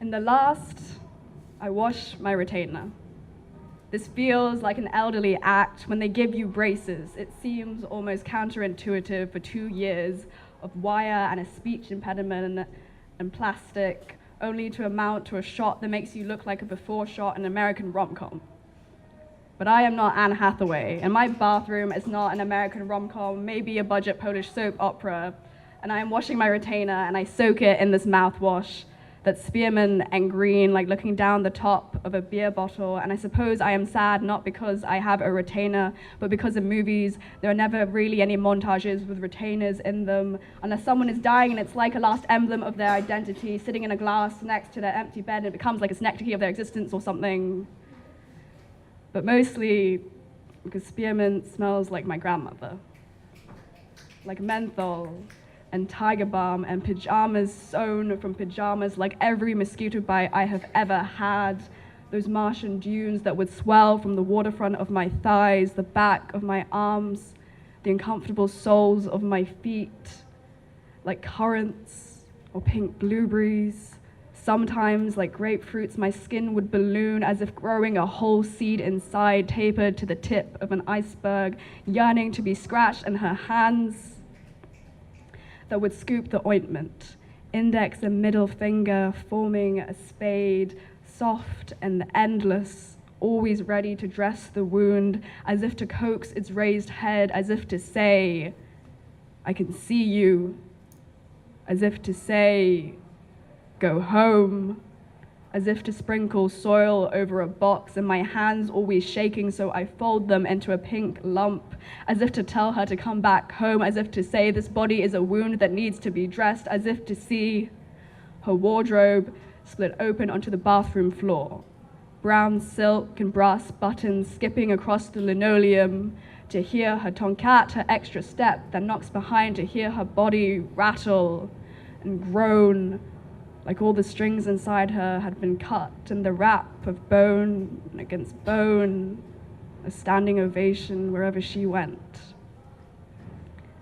In the last, I wash my retainer. This feels like an elderly act when they give you braces. It seems almost counterintuitive for 2 years of wire and a speech impediment and plastic, only to amount to a shot that makes you look like a before shot in an American rom-com. But I am not Anne Hathaway, and my bathroom is not an American rom-com, maybe a budget Polish soap opera, and I am washing my retainer and I soak it in this mouthwash that's spearmint and green, like looking down the top of a beer bottle. And I suppose I am sad not because I have a retainer, but because in movies there are never really any montages with retainers in them, unless someone is dying and it's like a last emblem of their identity sitting in a glass next to their empty bed, and it becomes like a synecdoche of their existence or something. But mostly because spearmint smells like my grandmother, like menthol and tiger balm and pajamas sewn from pajamas, like every mosquito bite I have ever had, those Martian dunes that would swell from the waterfront of my thighs, the back of my arms, the uncomfortable soles of my feet, like currants or pink blueberries. Sometimes, like grapefruits, my skin would balloon as if growing a whole seed inside, tapered to the tip of an iceberg, yearning to be scratched, and her hands that would scoop the ointment, index and middle finger forming a spade, soft and endless, always ready to dress the wound, as if to coax its raised head, as if to say, I can see you, as if to say, go home, as if to sprinkle soil over a box, and my hands always shaking, so I fold them into a pink lump, as if to tell her to come back home, as if to say this body is a wound that needs to be dressed, as if to see her wardrobe split open onto the bathroom floor, brown silk and brass buttons skipping across the linoleum, to hear her tonkat, her extra step that knocks behind, to hear her body rattle and groan, like all the strings inside her had been cut, and the rap of bone against bone, a standing ovation wherever she went.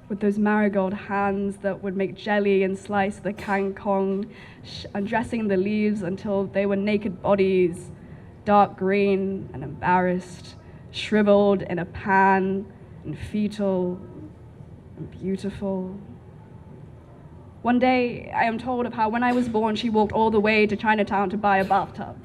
With those marigold hands that would make jelly and slice the kangkong, undressing the leaves until they were naked bodies, dark green and embarrassed, shriveled in a pan and fetal and beautiful. One day, I am told of how when I was born, she walked all the way to Chinatown to buy a bathtub.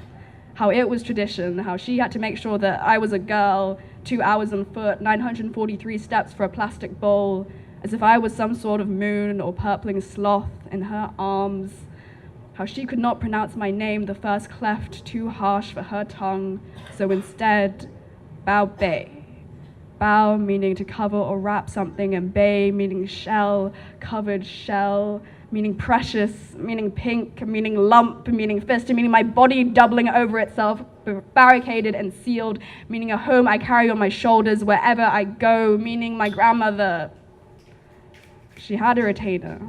How it was tradition, how she had to make sure that I was a girl, 2 hours on foot, 943 steps for a plastic bowl, as if I was some sort of moon or purpling sloth in her arms. How she could not pronounce my name, the first cleft too harsh for her tongue, so instead, Bao Bei. Bao meaning to cover or wrap something, and Bei meaning shell, covered shell, meaning precious, meaning pink, meaning lump, meaning fist, and meaning my body doubling over itself, barricaded and sealed, meaning a home I carry on my shoulders wherever I go, meaning my grandmother. She had a retainer.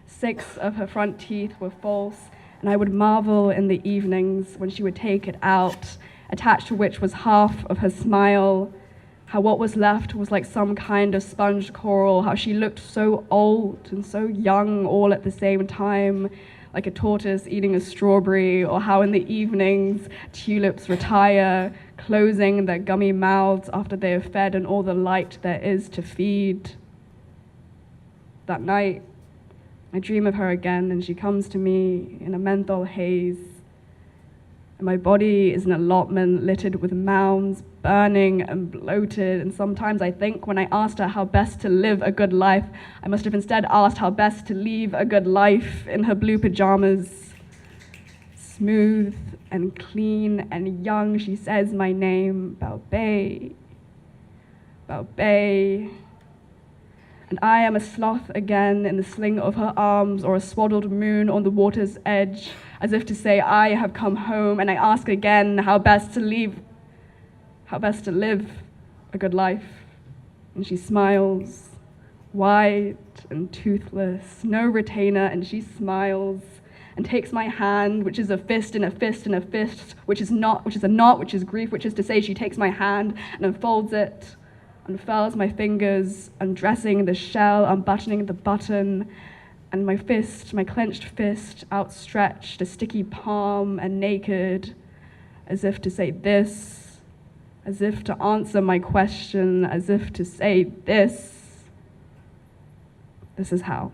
6 of her front teeth were false, and I would marvel in the evenings when she would take it out, attached to which was half of her smile, how what was left was like some kind of sponge coral, how she looked so old and so young all at the same time, like a tortoise eating a strawberry, or how in the evenings tulips retire, closing their gummy mouths after they have fed on all the light there is to feed. That night, I dream of her again, and she comes to me in a menthol haze, and my body is an allotment littered with mounds, burning and bloated, and sometimes I think when I asked her how best to live a good life, I must have instead asked how best to leave a good life in her blue pajamas. Smooth and clean and young, she says my name, Bao Bei, Bao Bei. And I am a sloth again in the sling of her arms, or a swaddled moon on the water's edge, as if to say I have come home, and I ask again how best to live a good life. And she smiles, white and toothless, no retainer, and she smiles and takes my hand, which is a fist and a fist and a fist, which is a knot, which is grief, which is to say she takes my hand and unfolds it, unfurls my fingers, undressing the shell, unbuttoning the button, and my fist, my clenched fist, outstretched, a sticky palm and naked, as if to say this, as if to answer my question, as if to say this. This is how.